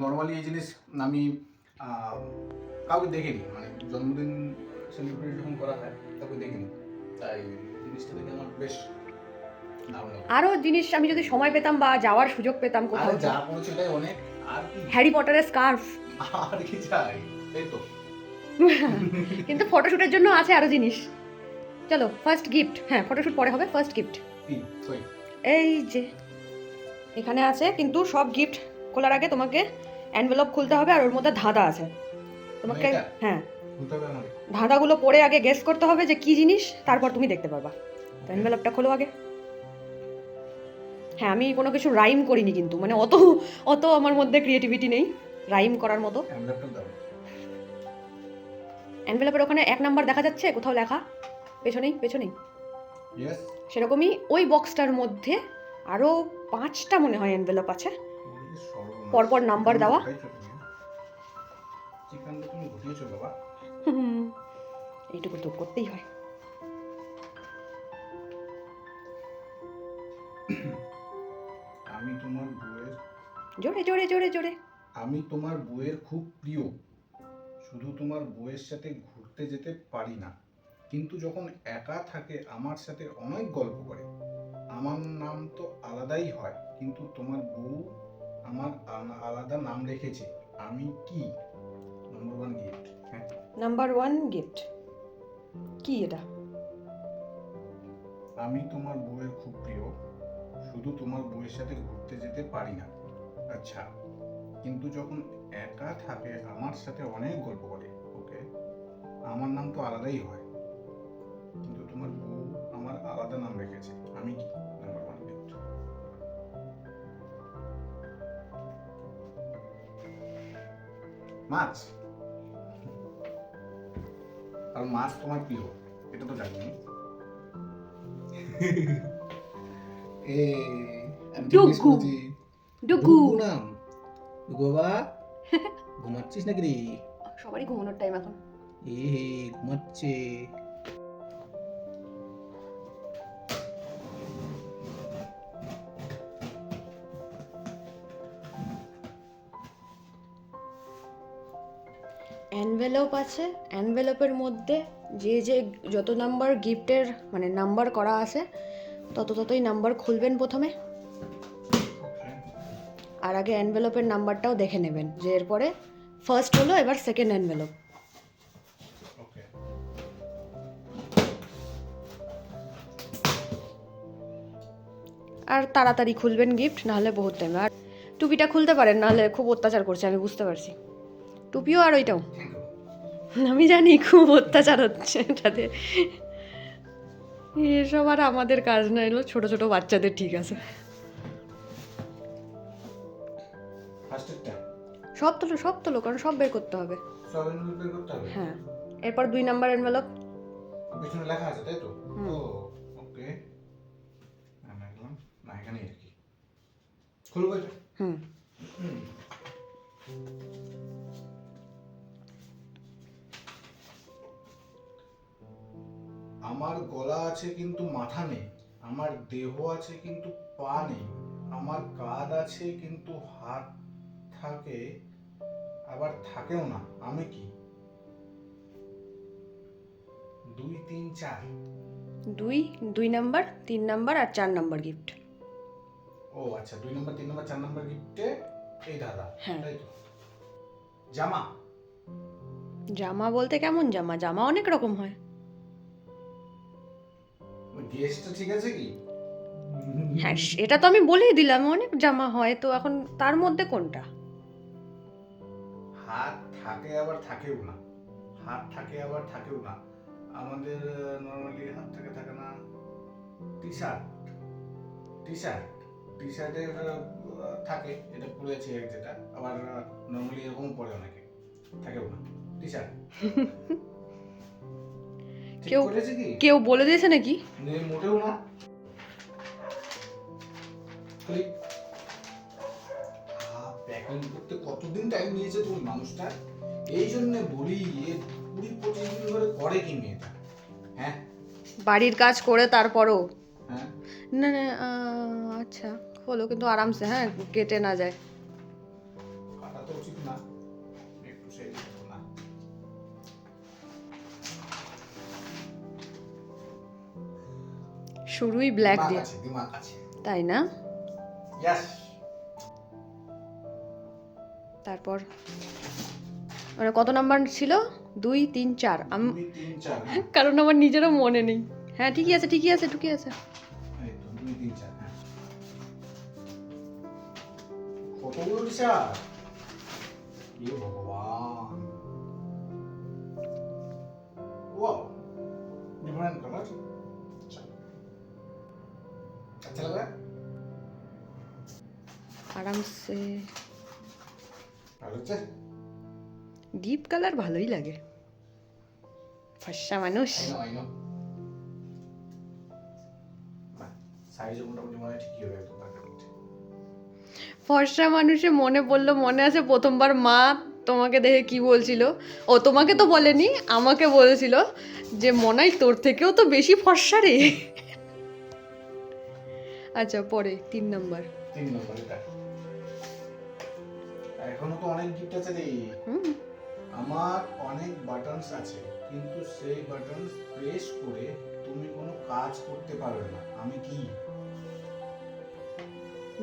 Normally এই জিনিস আমি কাউকে দেখিনি, মানে জন্মদিন সেলিব্রেট যখন করা হয় কাউকে দেখিনি, তাই জিনিসটা দেখে আমার বেশ দারুণ লাগে। আরও জিনিস আমি যদি সময় পেতাম বা যাওয়ার সুযোগ পেতাম কোথাও, আরে যা পড়েছে এটাই অনেক, আর কি হ্যারি পটারের স্কার্ফ। আর কি চাই, এই তো। কিন্তু ফটোশ্যুটের জন্য আছে আরও জিনিস। চলো ফার্স্ট গিফট, হ্যাঁ ফটোশ্যুট পরে হবে, ফার্স্ট গিফট কি সই এই যে এখানে আছে। কিন্তু সব গিফট খোলার আগে তোমাকে এনভেলপ খুলতে হবে, আর ওর মধ্যে ধাঁধা আছে তোমাকে। এটা? হ্যাঁ, খুলতে হবে আমাকে? ধাঁধাগুলো পড়ে আগে গেস করতে হবে যে কি জিনিস, তারপর তুমি দেখতে পারবা। তো এনভেলপটা খোলো আগে। হ্যাঁ, আমি কোনো কিছু রাইম করিনি কিন্তু, মানে অত অত আমার মধ্যে ক্রিয়েটিভিটি নেই রাইম করার মতো। এনভেলপটা দাও। এনভেলপের ওখানে 1 নাম্বার দেখা যাচ্ছে কোথাও লেখা, পেছনেই পেছনেই ইয়েস। সেরকমই ওই বক্সটার মধ্যে আরও 5টা মনে হয় এনভেলপ আছে, পরপর নাম্বার দেওয়া। চিকেনটা তুমি ঘুটিয়েছো বাবা। এইটুকু তো করতেই হয়। আমি তোমার বউয়ের জোরে জোরে জোরে জোরে। আমি তোমার বউয়ের খুব প্রিয়, শুধু তোমার বউয়ের সাথে ঘুরতে যেতে পারি না, কিন্তু যখন একা থাকে আমার সাথে অনেক গল্প করে। আমার নাম তো আলাদাই হয়, কিন্তু তোমার বউ আমার আলাদা নাম রেখেছে। আমি কি? Number 1 gift. হ্যাঁ, নাম্বার 1 গিফট কি এটা? আমি তোমার বউয়ের খুব প্রিয়, শুধু তোমার বউয়ের সাথে ঘুরতে যেতে পারি না। আচ্ছা, কিন্তু যখন একা থাকে আমার সাথে অনেক গল্প করে। ওকে, আমার নাম তো আলাদাই হয়, কিন্তু তোমার বউ আমার আলাদা নাম রেখেছে। আমি কি? Number 1 gift. মাছ। আর মাছ তোমার প্রিয়, এটা তো জানি। এ আমি ঠিক ডুগু। শুনেছি। ডুগু। ডুগু নাম? ডুগু বাবা, ঘুমাচ্ছিস নাকি রে? সবারই ঘুমানোর টাইম এখন। এ ঘুমাচ্ছে। এনভেলপ আছে, এনভেলপের মধ্যে যে যে যত নাম্বার গিফটের মানে নাম্বার করা আছে তত ততই নাম্বার খুলবেন প্রথমে, আর আগে এনভেলপের নাম্বারটাও দেখে নেবেন যে এরপরে ফার্স্ট হলো, এবার সেকেন্ড এনভেলপ। ওকে, আর তাড়াতাড়ি খুলবেন গিফট, নাহলে বহুত টাইম। আর টুপিটা খুলতে পারেন, নাহলে খুব অত্যাচার করছে, আমি বুঝতে পারছি। টুপিও আর ওইটাও থ্যাংক ইউ। আমি জানি খুব অত্যাচার হচ্ছে এটাতে। এসব আর আমাদের কাজ না, এলো ছোট ছোট বাচ্চাদের ঠিক আছে। ফার্স্ট একটা সব তোলো সব তোলো, কারণ সব বের করতে হবে। সব এনভেলপ বের করতে হবে? হ্যাঁ, এরপর 2 নাম্বার এনভেলপ। পিছনে লেখা আছে তাই তো? হুম। ও ওকে, আমি একদম না এখানেই আর কি খুলবো এটা। হুম। আমার গলা আছে কিন্তু মাথা নেই, আমার দেহ আছে কিন্তু পা নেই, আমার কাঁধ আছে কিন্তু হাত থাকে আবার থাকেও না। আমি কি? 2 3 4। 2 নাম্বার, 3 নাম্বার আর 4 নাম্বার গিফট। ও আচ্ছা, 2 নম্বর 3 নম্বর 4 নম্বর গিফটে এই দাদা, হ্যাঁ। তাই তো? জামা। জামা বলতে কেমন জামা? জামা অনেক রকম হয়। গেসটা ঠিক আছে কি? হ্যাঁ, এটা তো আমি বলেই দিলাম, অনেক জামা হয়, তো এখন তার মধ্যে কোনটা? হাত থাকে আবার থাকেও না, হাত থাকে আবার থাকেও না। আমাদের নরমালি হাত থাকে থাকে না। টি শার্ট, টি শার্ট, টি শার্টের থাকে, এটা পরেছি এক যেটা, আবার নরমালি এরকম পরে অনেকে, থাকেও না। টি শার্ট ঠিক কেউ করেছে কি? কেউ বলে দিয়েছে নাকি? মোটেও না। প্যাকিং করতে কতদিন টাইম নিয়েছে তুমি মানুষটা? এই জন্য বলি, এ 20-25 দিন ধরে করে কি মেয়েটা? হ্যাঁ বাড়ির কাজ করে তারপরও। হ্যাঁ, না না, আচ্ছা হলো, কিন্তু আরামসে, হ্যাঁ কেটে না যায়। কাটা তো শুরুই ব্ল্যাক দিয়ে, দিমাগ আছে। তাই না? ইয়েস। তারপর মানে কত নাম্বার ছিল? 2 3 4। 2 3 4। কারণ আমার নিজেরও মনে নেই। হ্যাঁ ঠিকই আছে, ঠিকই আছে, ঠিকই আছে। এই তো 2 3 4। হ্যাঁ, কতগুলো টিচার? ये भगवान, वाओ, डिफरेंट कलर। अच्छा लग रहा है? आराम से ভালো হচ্ছে? ডিপ কালার ভালোই লাগে, ফর্সা মানুষ। I know. সাইজ মোটামুটি মনে হয় ঠিকই হবে তো তাকে বলতে। ফর্সা মানুষে মনে পড়লো, মনে আছে প্রথমবার মা তোমাকে দেখে কি বলছিল? ও তোমাকে তো বলেনি, আমাকে বলেছিল যে মনাই তোর থেকেও তো বেশি ফর্সা রে। আচ্ছা পরে 3 নাম্বার। 3 নম্বর এটা। এখনো তো অনেক গিফট আছে রে। আমার অনেক বাটনস আছে, কিন্তু সেই বাটনস প্রেস করে তুমি কোনো কাজ করতে পারবে না। আমি কি?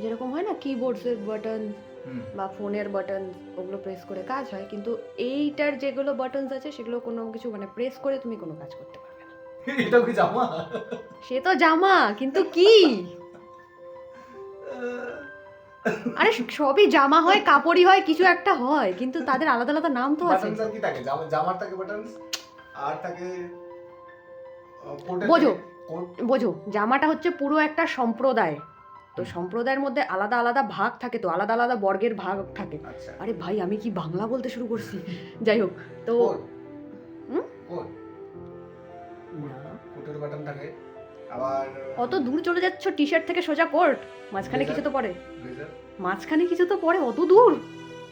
যেরকম হয় না কিবোর্ডসের বাটন হুম। বা ফোনের বাটন, ওগুলো প্রেস করে কাজ হয়, কিন্তু এইটার যেগুলো বাটনস আছে সেগুলো কোনো কিছু মানে প্রেস করে তুমি কোনো কাজ করতে পারবে না। এটাও কি জামা? সে তো জামা, কিন্তু কি? আরে সবই জামা হয়, কাপড়ই হয়, কিছু একটা হয়, কিন্তু তাদের আলাদা আলাদা নাম তো আছে। বাটনস আর কি থাকে? জামার থাকে বাটনস, আর থাকে কোটের বোঝো। কোট। বোঝো, জামাটা হচ্ছে পুরো একটা সম্প্রদায়, তো সম্প্রদায়ের মধ্যে আলাদা আলাদা ভাগ থাকে, তো আলাদা আলাদা বর্গের ভাগ থাকে। আচ্ছা। আরে ভাই আমি কি বাংলা বলতে শুরু করছি? যাই হোক, তো কোট। হুম? কোট। না, কোটের বাটন থাকে, আবার অত দূর চলে যাচ্ছ, টি শার্ট থেকে সোজা কোট, মাঝখানে কিছু তো পড়ে, ব্লেজার, মাঝখানে কিছু তো পড়ে, অত দূর।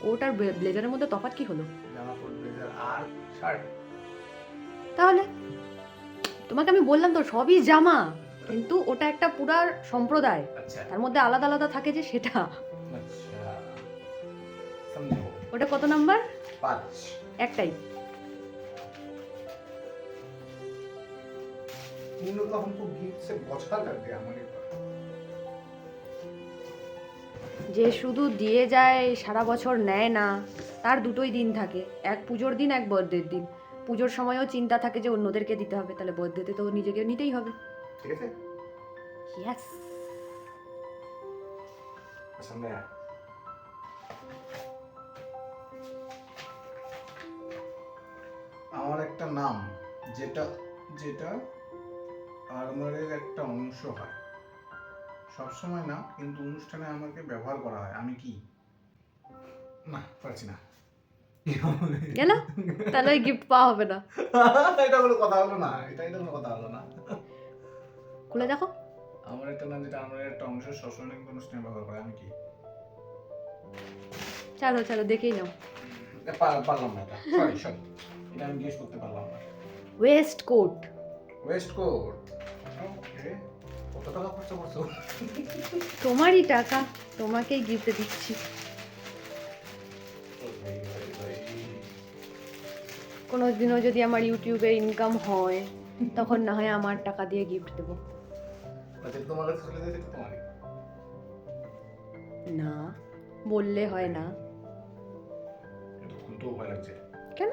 কোট আর ব্লেজারের মধ্যে তফাৎ কি হলো? জামা, কোট, ব্লেজার আর শার্ট। তাহলে তোমাকে আমি বললাম তো সবই জামা, কিন্তু ওটা একটা পুরা সম্প্রদায়, আচ্ছা তার মধ্যে আলাদা আলাদা থাকে যে সেটা। আচ্ছা, समझो। ওটা কত নাম্বার? 5। একটাই। इन लोग तो हमको गिफ्ट से बौछार कर दिया हमारे पर। যে শুধু দিয়ে যায় সারা বছর নেয় না, তার দুটোই দিন থাকে, এক পুজোর দিন, এক বার্থডের দিন। পুজোর সময়ও চিন্তা থাকে যে অন্যদেরকে দিতে হবে, তাহলে বার্থডেতে তো নিজেকে নিতেই হবে। ঠিক আছে, ইয়েস। पसंद है। আমার একটা নাম, যেটা যেটা আর্মারের একটা অংশ হয়, সব সময় না, কিন্তু অনুষ্ঠানে আমাকে ব্যবহার করা হয়। আমি কি? না, পারছি না। কেন? তাহলে ওই গিফট পাওয়া হবে না। এটা কোনো কথা হলো না, এটা কোনো কথা হলো না। খুলে দেখো। আমার একটা নাম, যেটা আর্মারের একটা অংশ, সবসময় কিন্তু অনুষ্ঠানে ব্যবহার করে। আমি কি? চলো চলো দেখেই নাও। পারলাম না এটা, সরি, এটা আমি গেস করতে পারলাম না। Waistcoat. Waistcoat. Okay, কত টাকা খরচা করছো? তোমারই টাকা, তোমাকেই গিফট দিচ্ছি। কোনো দিনও যদি আমার ইউটিউবে ইনকাম হয়, তখন না হয় আমার টাকা দিয়ে গিফট দেবো। আচ্ছা, তোমার কাছে চলে যেতে তোমারই। না বললে হয় না। এটা খুলতেও ভয় লাগছে। কেন?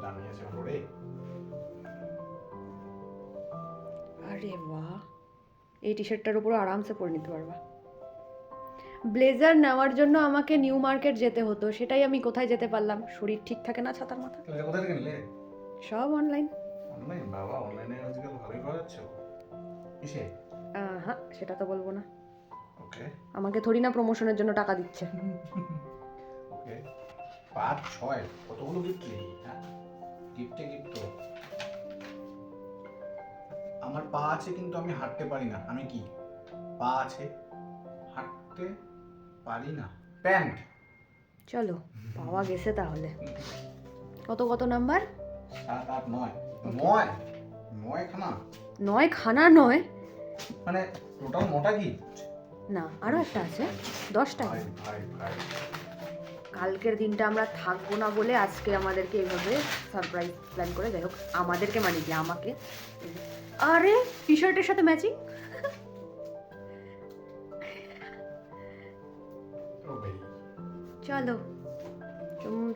দামি আছে ওরে। আরে বাহ, এই টি শার্টটার উপর আরামসে পরে নিতে পারবা। ব্লেজার নেওয়ার জন্য আমাকে নিউ মার্কেট যেতে হতো, সেটাই আমি কোথায় যেতে পারলাম? শরীর ঠিক থাকে না ছাতার মাথা। এটা কোথা থেকে নিলে? সব অনলাইন। অনলাইন? বাবা, অনলাইনে আজকাল ভালোই পাওয়া যাচ্ছে। কিসে? হ্যাঁ, সেটা তো বলবো না। ওকে আমাকে থোড়ি না প্রমোশনের জন্য টাকা দিচ্ছে। ওকে, 5 6 কতগুলো গিফট নেই? হ্যাঁ, গিফটে গিফট তো। আমার পা আছে, কিন্তু আমি হাঁটতে পারি না। আমি কি? পা আছে, হাঁটতে পারি না। প্যান্ট। চলো পাওয়া গেছে তাহলে। কত নাম্বার? 7 8 9 9 9 খানা। 9 খানা নয়, মানে টোটাল 9টা গিফট। না আরো একটা আছে, 10টা। ভাই কালকের দিনটা আমরা থাকবো না বলে আজকে আমাদেরকে এইভাবে সারপ্রাইজ প্ল্যান করে, যাই হোক আমাদেরকে মানে কি আমাকে আরে টি শার্টের সাথে ম্যাচিং। ও ভাই চলো,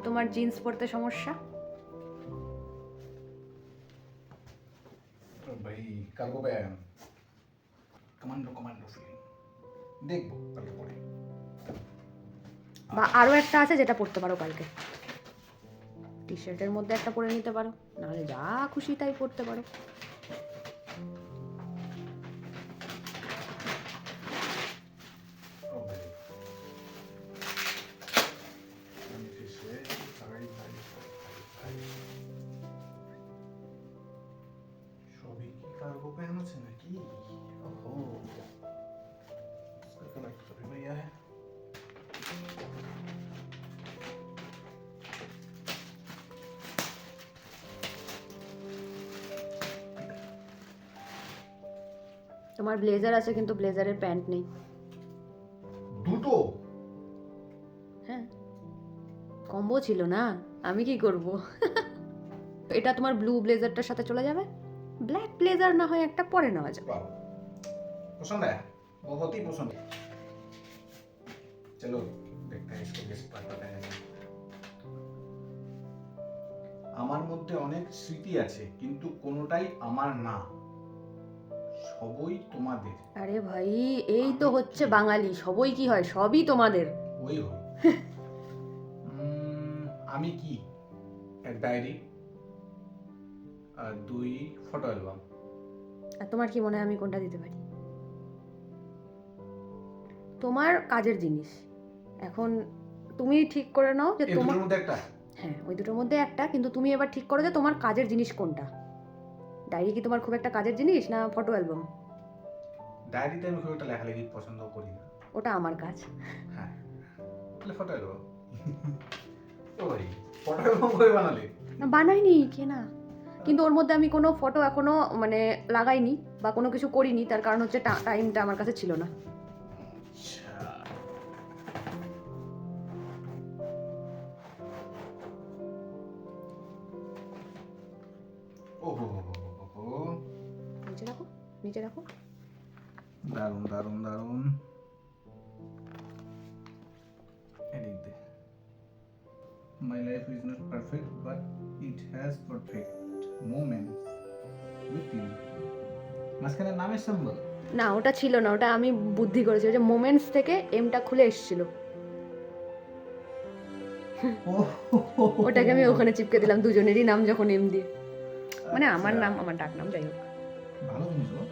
তোমার জিন্স পরতে সমস্যা? ও ভাই কার্গো প্যান্ট কমান্ডো ফিলিং দেখবো কালকে পরে। বা আরও একটা আছে যেটা পরতে পারো কালকে, টি শার্টের মধ্যে একটা পরে নিতে পারো, নাহলে যা খুশি তাই পরতে পারো। ও ভাই আমি শেষে ভাই সবই কি কার্গো প্যান্ট আছে নাকি? ওহো इसका कनेक्ट तो भी भैया है। তোমার ব্লেজার আছে কিন্তু ব্লেজারের প্যান্ট নেই। দুটো হ্যাঁ, কম্বো ছিল না, আমি কি করব? এটা তোমার ব্লু ব্লেজারটার সাথে চলে যাবে, ব্ল্যাক ব্লেজার না হয় একটা পরে নেওয়া যাবে। वाह पसंद है बहुत ही पसंद है। चलो देखते हैं इसको कैसे पाता है। আমার মধ্যে অনেক স্মৃতি আছে কিন্তু কোনোটাই আমার না, সবই তোমাদের। আরে ভাই, এই তো হচ্ছে বাঙালি, সবই কি হয়, সবই তোমাদের। ওই হই আমি কি? এক ডায়েরি আর 2 ফটো অ্যালবাম। আর তোমার কি মনে হয় আমি কোনটা দিতে পারি? তোমার কাজের জিনিস, এখন তুমি ঠিক করে নাও যে এই তোমার, দুটোর মধ্যে একটা। হ্যাঁ ওই দুটোর মধ্যে একটা, কিন্তু তুমি এবার ঠিক করো যে তোমার কাজের জিনিস কোনটা। ডায়েরি কি তোমার খুব একটা কাজের জিনিস, না ফটো অ্যালবাম? ডায়েরিতে আমি খুব একটা লেখালেখি পছন্দ করি না। ওটা আমার কাজ। হ্যাঁ তাহলে ফটো অ্যালবাম। ও ভাই ফটো অ্যালবাম করে বানালে? না বানাইনি, কে না, কিন্তু ওর মধ্যে আমি কোনো ফটো এখনো মানে লাগাইনি বা কোনো কিছু করিনি, তার কারণ হচ্ছে টাইমটা আমার কাছে ছিল না। আচ্ছা ওহো নিচে রাখো, নিচে রাখো। দারুণ দারুণ দারুণ। এদিক দে। My life is not perfect but it has perfect moments with you। মাঝখানে নামের সিম্বল? না ওটা ছিল না, ওটা আমি বুদ্ধি করেছি, ওই যে মোমেন্টস থেকে এমটা খুলে এসেছিল, ওটাকে আমি ওখানে চিপকে দিলাম, দুজনেরই নাম যখন এম দিয়ে, মানে আমার নাম, আমার ডাক নাম, যাই হোক। ভালো জিনিস গো।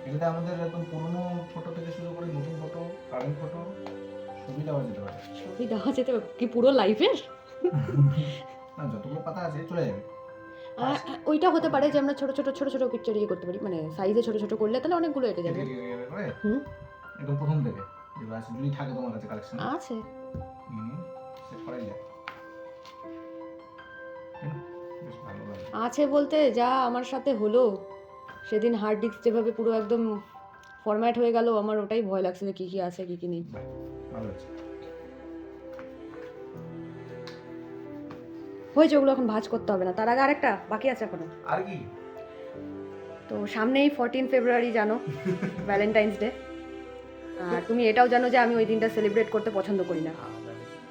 এটাতে আমাদের একদম পুরনো ফটো থেকে শুরু করে নতুন ফটো, কারেন্ট ফটো সবই দেওয়া যেতে পারে। সবই দেওয়া যেতে পারে? কি পুরো লাইফের? না যতগুলো পাতা আছে চলে যাবে। ওইটা হতে পারে যে আমরা ছোট ছোট ছোট ছোট পিকচার ইয়ে করতে পারি, মানে সাইজে ছোট ছোট করলে তাহলে অনেকগুলো এটে যাবে। হুম একদম প্রথম থেকে যেগুলো আছে যদি থাকে তোমার কাছে কালেকশন আছে, সেট করাই যায়। বেশ ভালো লাগে। আছে বলতে যা আমার সাথে হলো সেদিন, হার্ড ডিস্ক যেভাবে পুরো একদম ফরম্যাট হয়ে গেল, আমার ওটাই ভয় লাগছে যে কী কী আছে কী কী নেই। ভালো আছে। হয়েছে, ওগুলো এখন ভাঁজ করতে হবে না, তার আগে আরেকটা বাকি আছে এখনো। আর কি? তো সামনেই 14 ফেব্রুয়ারি জানো, ভ্যালেন্টাইন্স ডে। আর তুমি এটাও জানো যে আমি ওই দিনটা সেলিব্রেট করতে পছন্দ করি না,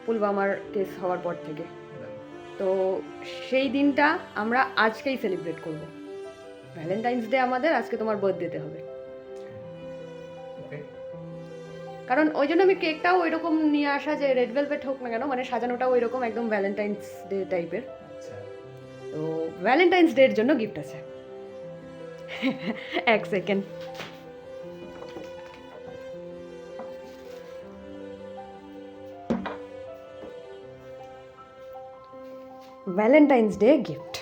পুলওয়ামার কেস হওয়ার পর থেকে। তো সেই দিনটা আমরা আজকেই সেলিব্রেট করব। ভ্যালেন্টাইন্স ডে আমাদের, আজকে তোমার বার্থডেতে হবে। কারণ ওই জন্য আমি কেকটাও ওই রকম নিয়ে আসা, যে রেড ভেলভেট হোক না কেন, মানে সাজানোটাও ওই রকম একদম ভ্যালেন্টাইন্স ডে টাইপের। তো ভ্যালেন্টাইন্স ডে এর জন্য গিফট আছে। এক সেকেন্ড, ভ্যালেন্টাইন্স ডে গিফট।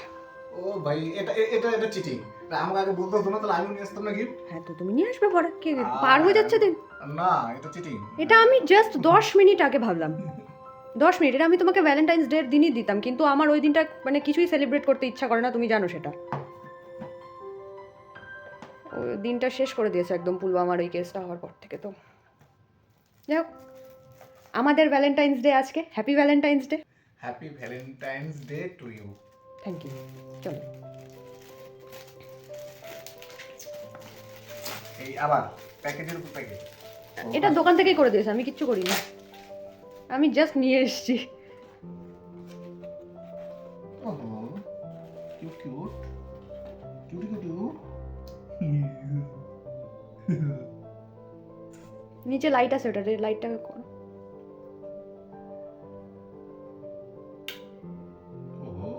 ও ভাই এটা এটা এটা চিটিং। আমাকে আগে বলতে হতো না, তাহলে আমি নিয়ে আসতাম না গিফট। হ্যাঁ তো তুমি নিয়ে আসবে পরে, কি পার হয়ে যাচ্ছে দিন। না এটা চিটিং। এটা আমি জাস্ট 10 মিনিট আগে ভাবলাম, 10 মিনিট, এটা আমি তোমাকে ভ্যালেন্টাইন্স ডে এর দিনই দিতাম, কিন্তু আমার ওই দিনটা মানে কিছুই সেলিব্রেট করতে ইচ্ছা করে না, তুমি জানো সেটা। ওই দিনটা শেষ করে দিয়েছে একদম পুলওয়ামার ওই কেসটা হওয়ার পর থেকে। তো যাই হোক, আমাদের ভ্যালেন্টাইন্স ডে আজকে, happy Valentine's Day. Happy Valentine's Day to you. Thank you. চলো। এই আবার প্যাকেজের উপর প্যাকেজ। এটা দোকান থেকেই করে দিয়েছে, আমি কিচ্ছু করিনি, আমি জাস্ট নিয়ে এসেছি। ওহো কিউট কিউট কিউট কিউট। নিচে লাইট আছে, ওটা লাইটটাকে করো। ওহো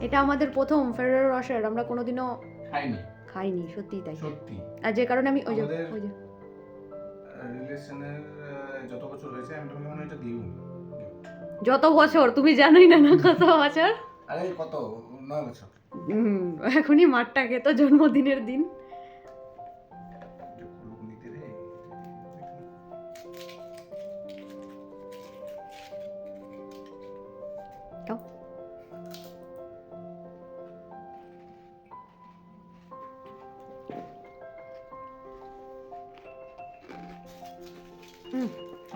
এটা আমাদের প্রথম ফেরারো রসার, আমরা কোনোদিনও খাইনি খাইনি, সত্যিই তাই। সত্যি। আর যে কারণে আমি ওই যে আমাদের ওই যে রিলেশনের যত বছর হয়েছে আমি তোমাকে মনে হয় এটা দিইনি। যত বছর তুমি জানোই না না কত বছর। আরে কত 9 বছর। এখনই মাঠটা খেত জন্মদিনের দিন। খাও।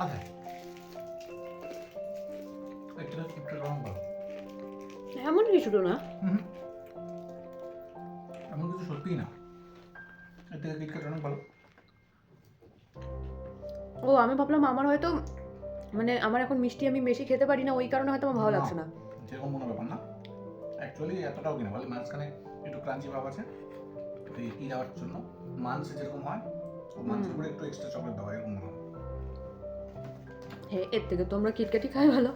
আচ্ছা একটা একটু রং দাও। এমন কিছু তো না। এমন কিছু সত্যিই না, এর থেকে কিটক্যাট অনেক ভালো। ও আমি ভাবলাম আমার হয়তো মানে আমার এখন মিষ্টি আমি বেশি খেতে পারি না, ওই কারণে হয়তো আমার ভালো লাগছে না। যেরকম কোনো ব্যাপার না, অ্যাকচুয়ালি এতটাও কিনা বলে মাঝখানে একটু ক্রাঞ্চি ভাব আছে, তো এই যাওয়ার জন্য মাংস যেরকম হয় ও মাংসের উপরে একটু এক্সট্রা চকলেট দেওয়া এরকম মনে হয়। হ্যাঁ, এর থেকে তোমরা কিটক্যাটই খাই ভালো।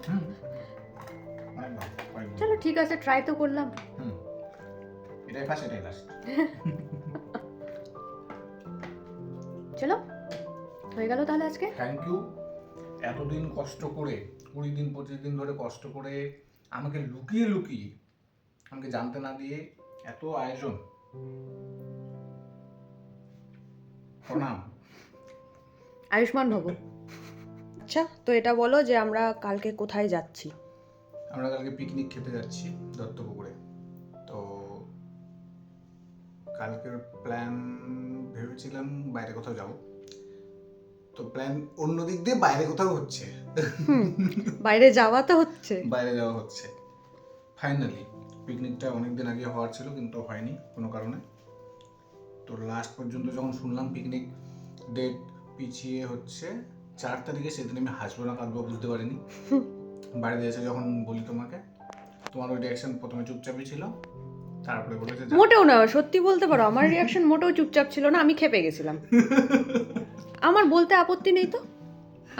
অনেক ভালো, অনেক ভালো। চলো ঠিক আছে, ট্রাই তো করলাম। এটাই ফার্স্ট এটাই লাস্ট। চলো হয়ে গেল তাহলে আজকে। থ্যাংক ইউ, এতদিন কষ্ট করে 20 দিন 25 দিন ধরে কষ্ট করে আমাকে লুকিয়ে লুকিয়ে আমাকে জানতে না দিয়ে এত আয়োজন, প্রণাম। আয়ুষ্মান ভব। আচ্ছা তো এটা বলো যে আমরা কালকে কোথায় যাচ্ছি। আমরা কালকে পিকনিক খেতে যাচ্ছি দত্তপুকুরে। তো কালকের প্ল্যান ভেবেছিলাম বাইরে কোথাও যাব, তো প্ল্যান অন্য দিক দিয়ে বাইরে কোথাও হচ্ছে। বাইরে যাওয়া তো হচ্ছে, বাইরে যাওয়া হচ্ছে ফাইনালি। পিকনিকটা অনেকদিন আগে হওয়ার ছিল কিন্তু হয়নি কোনো কারণে। তো লাস্ট পর্যন্ত যখন শুনলাম পিকনিক ডেট পিছিয়ে হচ্ছে 4 তারিখে, সেদিন আমি হাসবো না কাঁদবো বুঝতে পারিনি। বাড়িতে এসে যখন বলি তোমাকে, তোমার ওই রিয়াকশন প্রথমে চুপচাপই ছিল, তারপরে বলেছে মোটেও না, সত্যি বলতে পারো আমার রিয়াকশন মোটেও চুপচাপ ছিল না, আমি খেপে গেছিলাম। আমার বলতে আপত্তি নেই তো,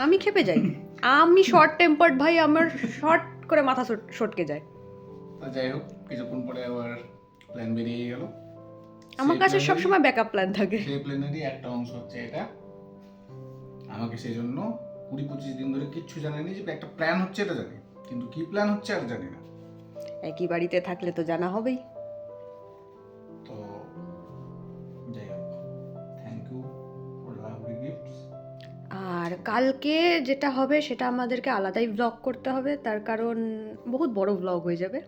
আমি খেপে যাই, আমি শর্ট টেম্পার্ড ভাই, আমার শর্ট করে মাথা সটকে যায়। তো যাই হোক কিছুক্ষণ পরে আবার প্ল্যান বেরিয়ে গেল। আমার কাছে সবসময় ব্যাকআপ প্ল্যান থাকে। সেই প্ল্যানেরই একটা অংশ হচ্ছে এটা। আমাকে সেই জন্য 20-25 দিন ধরে কিচ্ছু জানায়নি, যে একটা প্ল্যান হচ্ছে এটা জানি, কিন্তু কি প্ল্যান হচ্ছে আর জানি না। একই বাড়িতে থাকলে তো জানা হবেই। তো যাই হোক, thank you for lovely gifts. আর কালকে যেটা হবে সেটা আমাদেরকে আলাদাই ব্লগ করতে হবে, তার কারণ বহুত বড় ব্লগ হয়ে যাবে।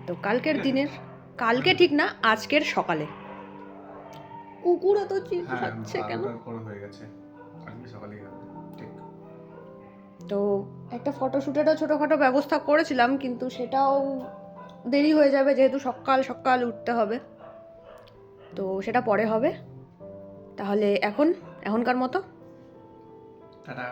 তো কালকের দিনের, কালকে ঠিক না আজকের সকালে। কুকুর এত চিল্লাচ্ছে কেন? পরে হয়ে গেছে, আজকে সকালেই হবে ঠিক। তো একটা ফটোশ্যুটেরও ছোটোখাটো ব্যবস্থা করেছিলাম, কিন্তু সেটাও দেরি হয়ে যাবে যেহেতু সকাল সকাল উঠতে হবে, তো সেটা পরে হবে। তাহলে এখনকার মতো টাটা।